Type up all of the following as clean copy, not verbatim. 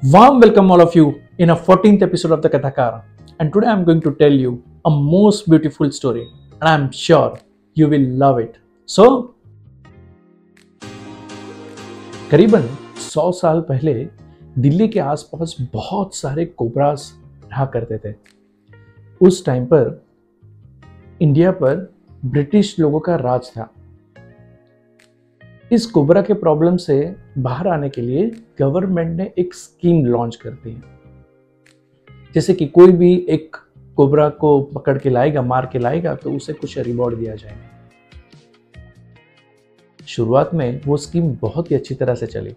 Warm welcome all of you in a 14th episode of the Kathakar. And today I'm going to tell you a most beautiful story and I'm sure you will love it. So, करीबन 100 साल पहले दिल्ली के आसपास बहुत सारे cobras रहा करते थे। उस टाइम पर इंडिया पर ब्रिटिश लोगों का राज था। इस कोबरा के प्रॉब्लम से बाहर आने के लिए गवर्नमेंट ने एक स्कीम लॉन्च कर दी है। जैसे कि कोई भी एक कोबरा को पकड़ के लाएगा, मार के लाएगा, तो उसे कुछ रिवॉर्ड दिया जाएगा। शुरुआत में वो स्कीम बहुत ही अच्छी तरह से चली।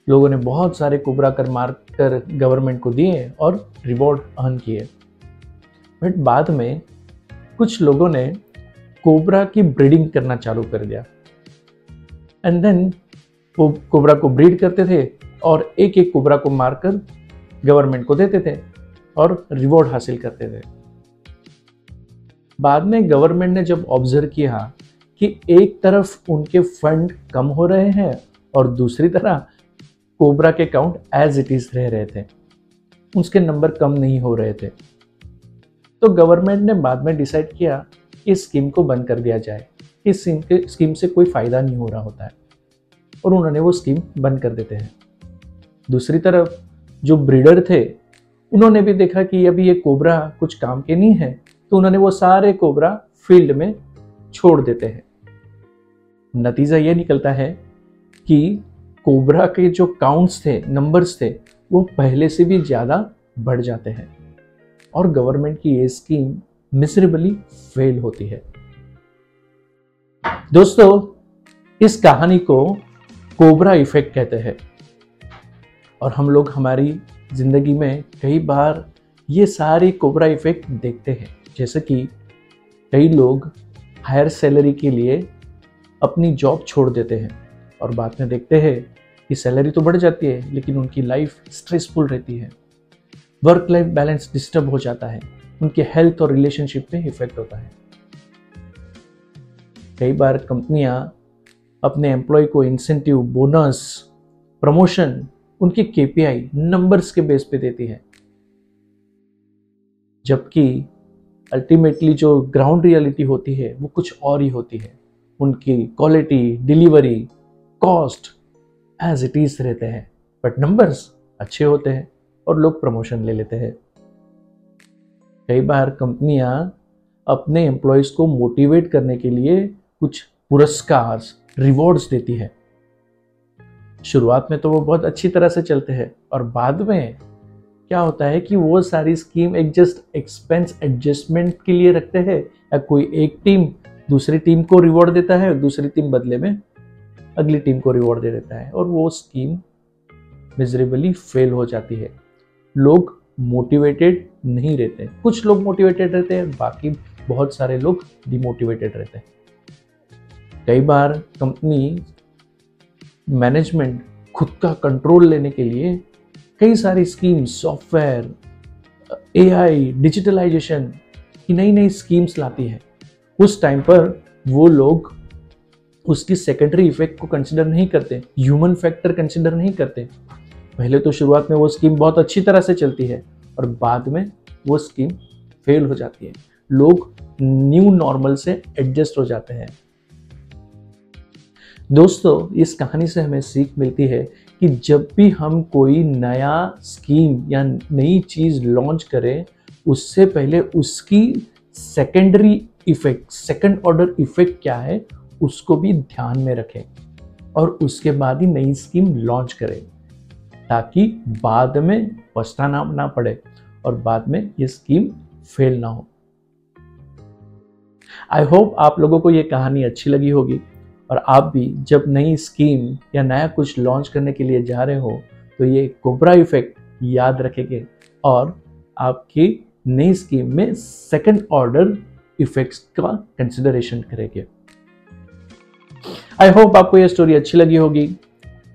लोगों ने बहुत सारे कोबरा कर मार कर गवर्नमेंट को दिए और रिवॉर्ड अर्न किए। बट बाद में कुछ लोगों ने कोबरा की ब्रीडिंग करना चालू कर दिया एंड देन वो कोबरा को ब्रीड करते थे और एक एक कोबरा को मारकर गवर्नमेंट को देते थे और रिवॉर्ड हासिल करते थे। बाद में गवर्नमेंट ने जब ऑब्जर्व किया कि एक तरफ उनके फंड कम हो रहे हैं और दूसरी तरफ कोबरा के काउंट एज इट इज रह रहे थे, उसके नंबर कम नहीं हो रहे थे, तो गवर्नमेंट ने बाद में डिसाइड किया कि इस स्कीम को बंद कर दिया जाए। इस स्कीम से कोई फायदा नहीं हो रहा होता है और उन्होंने वो स्कीम बंद कर देते हैं। दूसरी तरफ जो ब्रीडर थे उन्होंने भी देखा कि अभी ये कोबरा कुछ काम के नहीं है, तो उन्होंने वो सारे कोबरा फील्ड में छोड़ देते हैं। नतीजा ये निकलता है कि कोबरा के जो काउंट्स थे, नंबर्स थे, वो पहले से भी ज़्यादा बढ़ जाते हैं और गवर्नमेंट की ये स्कीम मिजरेबली फेल होती है। दोस्तों, इस कहानी को कोबरा इफेक्ट कहते हैं और हम लोग हमारी जिंदगी में कई बार ये सारी कोबरा इफेक्ट देखते हैं। जैसे कि कई लोग हायर सैलरी के लिए अपनी जॉब छोड़ देते हैं और बाद में देखते हैं कि सैलरी तो बढ़ जाती है लेकिन उनकी लाइफ स्ट्रेसफुल रहती है, वर्क लाइफ बैलेंस डिस्टर्ब हो जाता है, उनके हेल्थ और रिलेशनशिप में इफेक्ट होता है। कई बार कंपनियां अपने एम्प्लॉय को इंसेंटिव, बोनस, प्रमोशन उनके केपीआई नंबर्स के बेस पे देती है, जबकि अल्टीमेटली जो ग्राउंड रियलिटी होती है वो कुछ और ही होती है। उनकी quality, delivery, cost as it is रहते हैं, बट नंबर्स अच्छे होते हैं और लोग प्रमोशन ले लेते हैं। कई बार कंपनियां अपने एम्प्लॉयज को मोटिवेट करने के लिए कुछ पुरस्कार, रिवॉर्ड्स देती है। शुरुआत में तो वो बहुत अच्छी तरह से चलते हैं और बाद में क्या होता है कि वो सारी स्कीम एक जस्ट एक्सपेंस एडजस्टमेंट के लिए रखते हैं, या कोई एक टीम दूसरी टीम को रिवॉर्ड देता है और दूसरी टीम बदले में अगली टीम को रिवॉर्ड दे देता है और वो स्कीम मिजरेबली फेल हो जाती है। लोग मोटिवेटेड नहीं रहते, कुछ लोग मोटिवेटेड रहते हैं, बाकी बहुत सारे लोग डिमोटिवेटेड रहते हैं। कई बार कंपनी मैनेजमेंट खुद का कंट्रोल लेने के लिए कई सारी स्कीम्स, सॉफ्टवेयर, एआई, डिजिटलाइजेशन की नई नई स्कीम्स लाती है। उस टाइम पर वो लोग उसकी सेकेंडरी इफेक्ट को कंसिडर नहीं करते, ह्यूमन फैक्टर कंसिडर नहीं करते। पहले तो शुरुआत में वो स्कीम बहुत अच्छी तरह से चलती है और बाद में वो स्कीम फेल हो जाती है। लोग न्यू नॉर्मल से एडजस्ट हो जाते हैं। दोस्तों, इस कहानी से हमें सीख मिलती है कि जब भी हम कोई नया स्कीम या नई चीज लॉन्च करें, उससे पहले उसकी secondary effect, second order effect क्या है, उसको भी ध्यान में रखें और उसके बाद ही नई स्कीम लॉन्च करें, ताकि बाद में पछताना ना पड़े और बाद में ये स्कीम फेल ना हो। आई होप आप लोगों को ये कहानी अच्छी लगी होगी और आप भी जब नई स्कीम या नया कुछ लॉन्च करने के लिए जा रहे हो तो ये कोबरा इफेक्ट याद रखेंगे और आपकी नई स्कीम में सेकंड ऑर्डर इफेक्ट्स का कंसिडरेशन करेंगे। आई होप आपको ये स्टोरी अच्छी लगी होगी।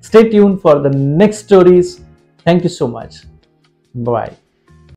Stay tuned for the next stories. Thank you so much. Bye.